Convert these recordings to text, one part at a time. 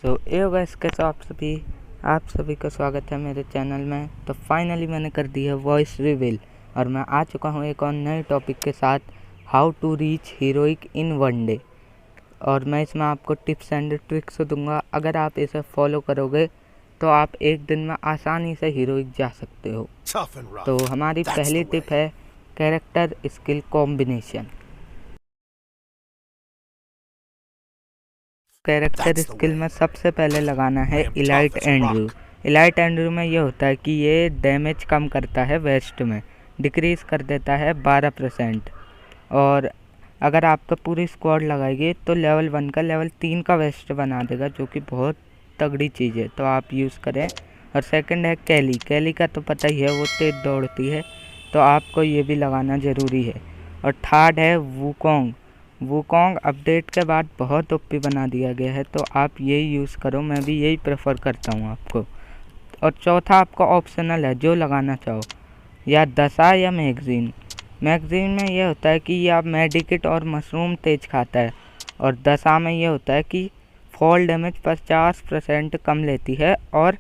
Guys, कैसे आप सभी का स्वागत है मेरे चैनल में। तो फाइनली मैंने कर दी है वॉइस रिवील और मैं आ चुका हूँ एक और नए टॉपिक के साथ, how to reach heroic in one day. और मैं इसमें आपको टिप्स एंड ट्रिक्स दूंगा। अगर आप इसे फॉलो करोगे तो आप एक दिन में आसानी से हीरोइक जा सकते हो। तो हमारी पहली टिप है character skill combination. Character skill में सबसे पहले लगाना है इलाइट एंड्रू। इलाइट एंड्रू में ये होता है कि ये डैमेज कम करता है वेस्ट में, डिक्रीज़ कर देता है 12%। और अगर आपका पूरी स्क्वाड लगाएगी तो लेवल 1 का लेवल 3 का वेस्ट बना देगा, जो कि बहुत तगड़ी चीज़ है, तो आप यूज़ करें। और सेकंड है कैली का तो पता ही है, वो तेज दौड़ती है, तो आपको ये भी लगाना ज़रूरी है। और थर्ड है वूकोंग अपडेट के बाद बहुत ओपी बना दिया गया है, तो आप यही यूज़ करो, मैं भी यही प्रेफर करता हूँ आपको। और चौथा आपका ऑप्शनल है, जो लगाना चाहो, या दशा या मैगज़ीन में ये होता है कि ये आप मेडिकिट और मशरूम तेज खाता है। और दशा में ये होता है कि फॉल डैमेज 50% कम लेती है और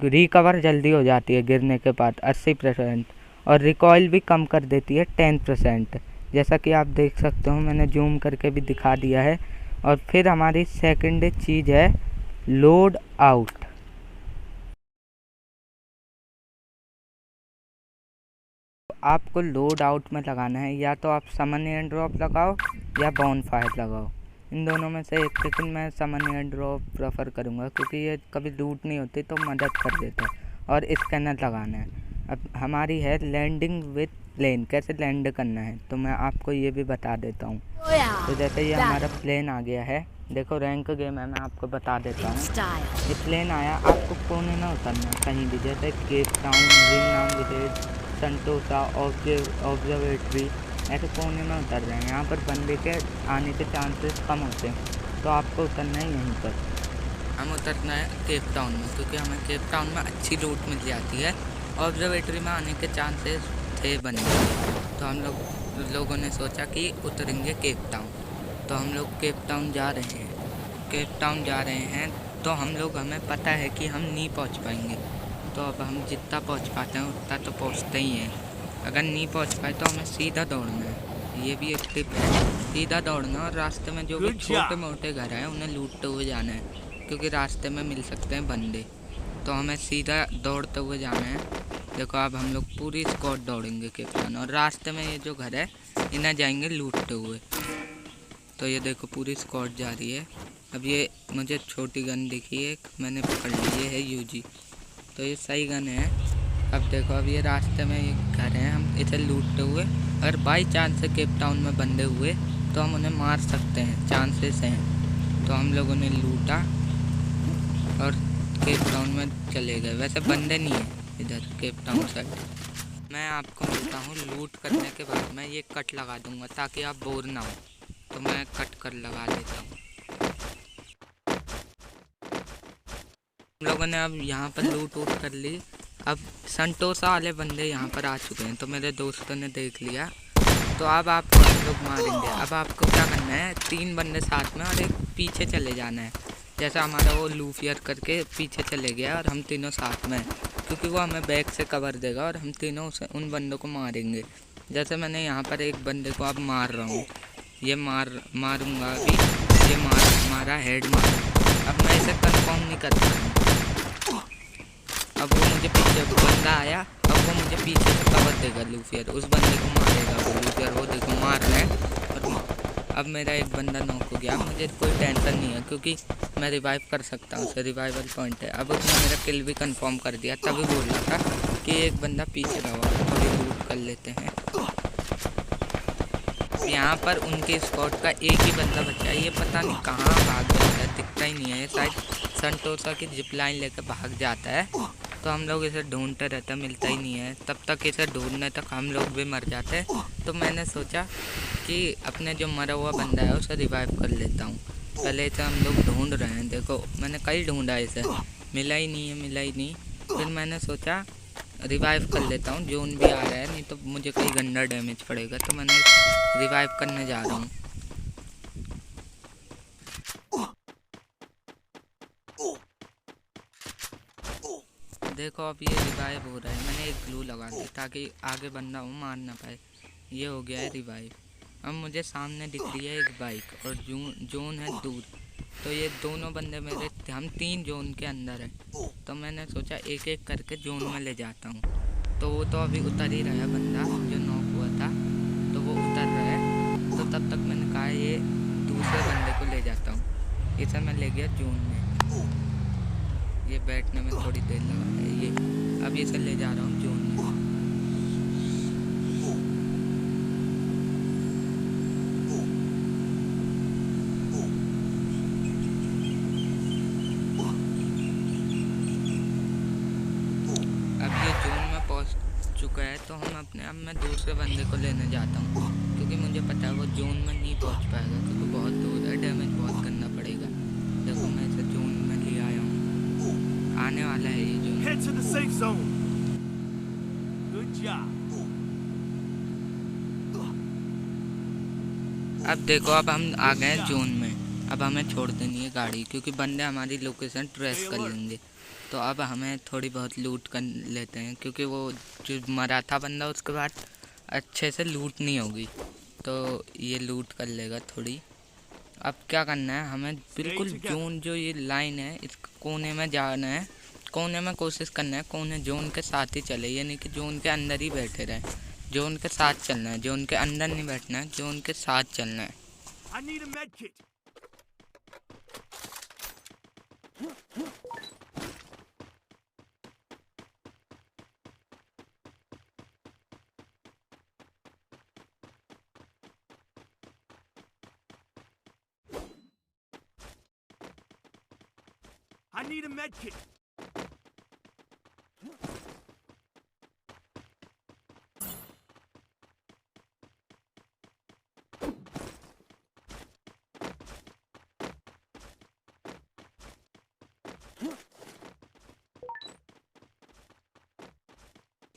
रिकवर जल्दी हो जाती है गिरने के बाद 80%। और रिकॉइल भी कम कर देती है 10%, जैसा कि आप देख सकते हो, मैंने जूम करके भी दिखा दिया है। और फिर हमारी सेकंड चीज़ है लोड आउट। आपको लोड आउट में लगाना है, या तो आप समन एयर ड्रॉप लगाओ या बॉनफायर लगाओ, इन दोनों में से एक। लेकिन मैं समन एयर ड्रॉप प्रेफर करूँगा क्योंकि ये कभी लूट नहीं होती तो मदद कर देता है। और स्कैनर लगाना है। अब हमारी है लैंडिंग विथ प्लेन, कैसे लैंड करना है, तो मैं आपको ये भी बता देता हूँ। तो जैसे ये हमारा प्लेन आ गया है, देखो रैंक गेम है, मैं आपको बता देता हूँ। ये प्लेन आया, आपको कोने में उतरना कहीं भी, जैसे Cape Town, Vietnam Village, Sentosa, Observatory, ऐसे कोने में उतर रहे हैं। यहाँ पर बंदे के आने के चांसेस कम होते हैं, तो आपको उतरना है यहीं पर। हम उतरना है केप टाउन में, क्योंकि हमें केप टाउन में अच्छी लूट मिल जाती है। ऑब्जर्वेटरी में आने के चांसेस थे बने, तो हम लोगों ने सोचा कि उतरेंगे केप टाउन। तो हम लोग केप टाउन जा रहे हैं। तो हमें पता है कि हम नहीं पहुंच पाएंगे, तो अब हम जितना पहुंच पाते हैं उतना तो पहुंचते ही हैं। अगर नहीं पहुंच पाए तो हमें सीधा दौड़ना है, ये भी एक टिप है, सीधा दौड़ना। और रास्ते में जो भी छोटे मोटे घर हैं उन्हें लूटते हुए जाना है, क्योंकि रास्ते में मिल सकते हैं बंदे, तो हमें सीधा दौड़ते हुए जाना है। देखो अब हम लोग पूरी स्क्वाड दौड़ेंगे कैप्टन, और रास्ते में ये जो घर है इन्हें जाएंगे लूटते हुए। तो ये देखो पूरी स्क्वाड जा रही है। अब ये मुझे छोटी गन दिखी है, मैंने पकड़ ली, ये है यूजी, तो ये सही गन है। अब देखो अब ये रास्ते में ये घर है, हम इसे लूटते हुए, अगर बाई चांस से केप टाउन में बंदे हुए तो हम उन्हें मार सकते हैं, चांसेस हैं। तो हम लोगों ने लूटा और केप टाउन में चले गए। वैसे बंदे नहीं है इधर केप टाउन साइड। मैं आपको मिलता हूँ लूट करने के बाद। मैं ये कट लगा दूंगा ताकि आप बोर ना हो, तो मैं कट कर लगा देता हूँ। हम लोगों ने अब यहाँ पर लूट कर ली। अब संतोषा वाले बंदे यहाँ पर आ चुके हैं, तो मेरे दोस्तों ने देख लिया, तो अब आपको हम लोग मारेंगे। अब आपको क्या करना है, 3 बंदे साथ में और एक पीछे चले जाना है। जैसा हमारा वो लूफियर करके पीछे चले गया और हम तीनों साथ में, क्योंकि वो हमें बैक से कवर देगा और हम तीनों उन बंदों को मारेंगे। जैसे मैंने यहाँ पर एक बंदे को अब मार रहा हूँ, ये मारूंगा अभी, ये मारा हेड मारा। अब मैं इसे कंफर्म नहीं कर पाऊँ। अब वो मुझे पीछे बंदा आया, अब वो मुझे पीछे से कवर देगा लूफियर, उस बंदे को मारेगा वो लूफियर, वो देखो मार रहा है। अब मेरा एक बंदा नॉक हो गया, मुझे कोई टेंशन नहीं है क्योंकि मैं रिवाइव कर सकता हूँ, उसे रिवाइवल पॉइंट है। अब उसने मेरा किल भी कंफर्म कर दिया, तभी बोल रहा था कि एक बंदा पीछे रहा, थोड़ी लूट कर लेते हैं। यहाँ पर उनके स्क्वाड का एक ही बंदा बचा है, ये पता नहीं कहाँ भाग जाता है, दिखता ही नहीं है। ये शायद संतोषा की जिप लाइन लेकर भाग जाता है, तो हम लोग इसे ढूंढते रहते हैं, मिलता ही नहीं है। तब तक इसे ढूंढने तक हम लोग भी मर जाते हैं। तो मैंने सोचा कि अपने जो मरा हुआ बंदा है उसे रिवाइव कर लेता हूँ। पहले इसे हम लोग ढूंढ रहे हैं, देखो मैंने कई ढूंढा इसे, मिला ही नहीं। फिर मैंने सोचा रिवाइव कर लेता हूँ, जोन भी आ रहा है, नहीं तो मुझे कई गंदा डैमेज पड़ेगा, तो मैंने रिवाइव करने जा रहा हूँ। देखो अब ये रिवाइव हो रहा है। मैंने एक ग्लू लगा दी ताकि आगे बंदा वो मार ना पाए। ये हो गया है रिवाइव। अब मुझे सामने दिख रही है एक बाइक और जोन है दूर। तो ये दोनों बंदे मेरे, हम 3 जोन के अंदर हैं। तो मैंने सोचा एक एक करके जोन में ले जाता हूँ। तो वो तो अभी उतर ही रहा है बंदा जो नॉक हुआ था, तो वो उतर रहा है। तो तब तक मैंने कहा ये दूसरे बंदे को ले जाता हूँ। इसे मैं ले गया जोन में। ये बैठने में थोड़ी देर लगा है ये। अब इसे ले जा रहा हूँ जोन में। अब ये जोन में पहुँच चुका है। तो अब मैं दूसरे बंदे को लेने जाता हूँ, क्योंकि मुझे पता है वो जोन में नहीं पहुँच पाएगा, क्योंकि बहुत दूर है, डैमेज बहुत करना पड़ेगा। देखो मैं इसे जोन में ले आया हूँ। आने वाला है ये zone. Head to the safe zone. Good job. अब देखो अब हम आ गए जोन में। अब हमें छोड़ देनी है गाड़ी, क्योंकि बंदे हमारी लोकेशन ट्रेस कर लेंगे। तो अब हमें थोड़ी बहुत लूट कर लेते हैं, क्योंकि वो जो मरा था बंदा उसके बाद अच्छे से लूट नहीं होगी। तो ये लूट कर लेगा थोड़ी। अब क्या करना है, हमें बिल्कुल जोन जो ये लाइन है इस कोने में जाना है। कोने में कोशिश करना है, कोने जोन के साथ ही चले, यानी कि जोन के अंदर ही बैठे रहे। जोन के साथ चलना है, जोन के अंदर नहीं बैठना है, जोन के साथ चलना है। I need a med kit. I need a med kit.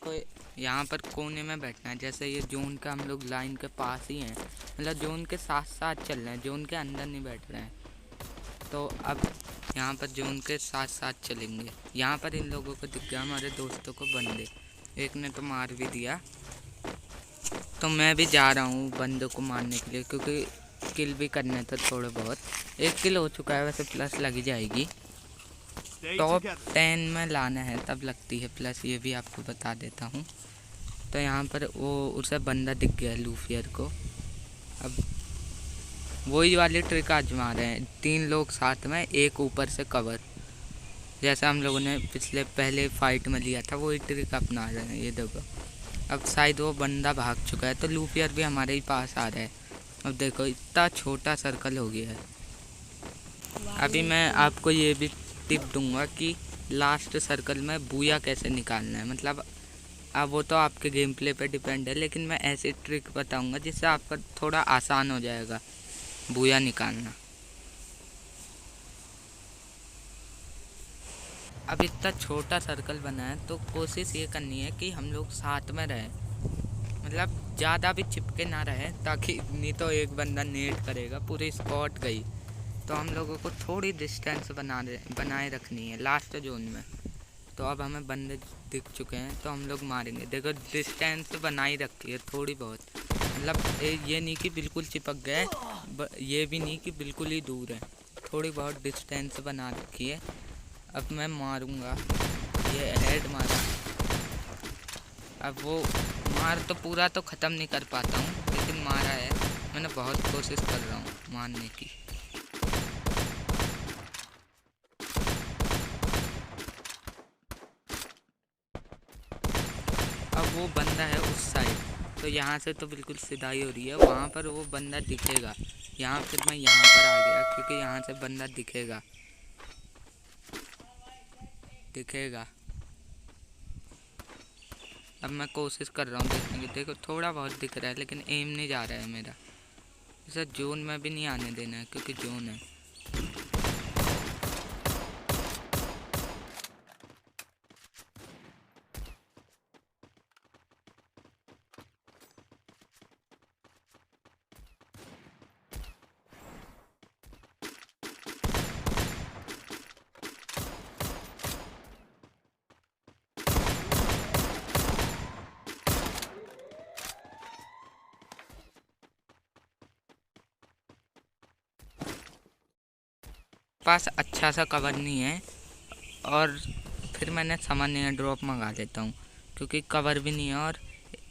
को यहाँ पर कोने में बैठना है। जैसे ये जोन का हम लोग लाइन के पास ही हैं, मतलब जोन के साथ साथ चल रहे हैं, जोन के अंदर नहीं बैठ रहे हैं। तो अब यहाँ पर जोन के साथ साथ चलेंगे। यहाँ पर इन लोगों को दिख गया हमारे दोस्तों को बंदे, एक ने तो मार भी दिया। तो मैं भी जा रहा हूँ बंदों को मारने के लिए, क्योंकि किल भी करने थे थोड़े बहुत। 1 किल हो चुका है, वैसे प्लस लगी जाएगी। टॉप 10 में लाना है तब लगती है प्लस, ये भी आपको बता देता हूँ। तो यहाँ पर वो उसे बंदा दिख गया लूफियर को। अब वही वाली ट्रिक आजमा रहे हैं, 3 लोग साथ में, एक ऊपर से कवर, जैसा हम लोगों ने पिछले पहले फाइट में लिया था, वही ट्रिक अपना रहे हैं। ये देखो अब शायद वो बंदा भाग चुका है, तो लूफियर भी हमारे ही पास आ रहा है। अब देखो इतना छोटा सर्कल हो गया है। अभी मैं आपको ये भी टिप दूंगा कि लास्ट सर्कल में बूया कैसे निकालना है। मतलब अब वो तो आपके गेम प्ले पे डिपेंड है, लेकिन मैं ऐसी ट्रिक बताऊंगा जिससे आपका थोड़ा आसान हो जाएगा बूया निकालना। अब इतना छोटा सर्कल बना है, तो कोशिश ये करनी है कि हम लोग साथ में रहें, मतलब ज़्यादा भी चिपके ना रहे, ताकि नहीं तो एक बंदा नेट करेगा पूरी स्पॉट गई। तो हम लोगों को थोड़ी डिस्टेंस बनाए रखनी है लास्ट जोन में। तो अब हमें बंदे दिख चुके हैं, तो हम लोग मारेंगे। देखो डिस्टेंस बनाई रखी है थोड़ी बहुत, मतलब ये नहीं कि बिल्कुल चिपक गए, ये भी नहीं कि बिल्कुल ही दूर है, थोड़ी बहुत डिस्टेंस बना रखी है। अब मैं मारूंगा, ये हेड मारा। अब वो मार तो पूरा तो ख़त्म नहीं कर पाता हूँ, लेकिन मारा है मैंने, बहुत कोशिश कर रहा हूँ मारने की। अब वो बंदा है उस साइड, तो यहाँ से तो बिल्कुल सिधाई हो रही है, वहाँ पर वो बंदा दिखेगा। यहाँ फिर मैं यहाँ पर आ गया, क्योंकि यहाँ से बंदा दिखेगा। अब मैं कोशिश कर रहा हूँ देखने की। देखो थोड़ा बहुत दिख रहा है, लेकिन एम नहीं जा रहा है मेरा। इसे जोन में भी नहीं आने देना है, क्योंकि जोन है। पास अच्छा सा कवर नहीं है और फिर मैंने सामान्य एयर ड्रॉप मंगा लेता हूँ क्योंकि कवर भी नहीं है और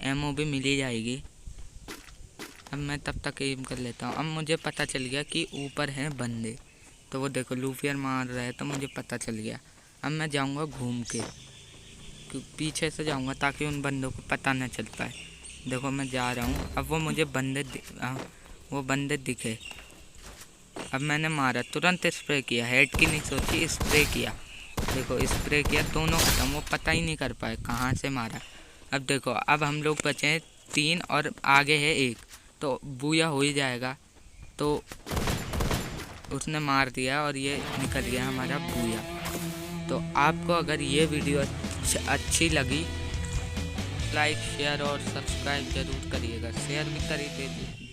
एमओ भी मिल ही जाएगी। अब मैं तब तक एम कर लेता हूँ। अब मुझे पता चल गया कि ऊपर हैं बंदे, तो वो देखो लूफियर मार रहे हैं, तो मुझे पता चल गया। अब मैं जाऊँगा घूम के, पीछे से जाऊँगा ताकि उन बंदों को पता न चल पाए। देखो मैं जा रहा हूँ। अब वो मुझे वो बंदे दिखे। अब मैंने मारा, तुरंत स्प्रे किया, हेड की नहीं सोची, स्प्रे किया। देखो स्प्रे किया, दोनों खत्म। वो पता ही नहीं कर पाए कहाँ से मारा। अब देखो, अब हम लोग बचे हैं 3 और आगे है 1, तो बूया हो ही जाएगा। तो उसने मार दिया और ये निकल गया हमारा बूया। तो आपको अगर ये वीडियो अच्छी लगी, लाइक शेयर और सब्सक्राइब जरूर करिएगा। शेयर भी कर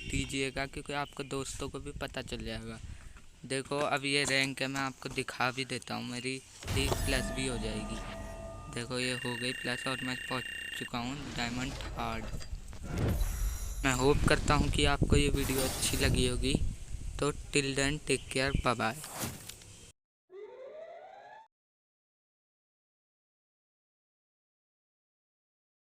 दीजिएगा क्योंकि आपको दोस्तों को भी पता चल जाएगा। देखो अब ये रैंक है, मैं आपको दिखा भी देता हूँ। मेरी लीग प्लस भी हो जाएगी। देखो ये हो गई प्लस और मैं पहुँच चुका हूँ डायमंड 3। मैं होप करता हूँ कि आपको ये वीडियो अच्छी लगी होगी। तो till then take care, bye bye.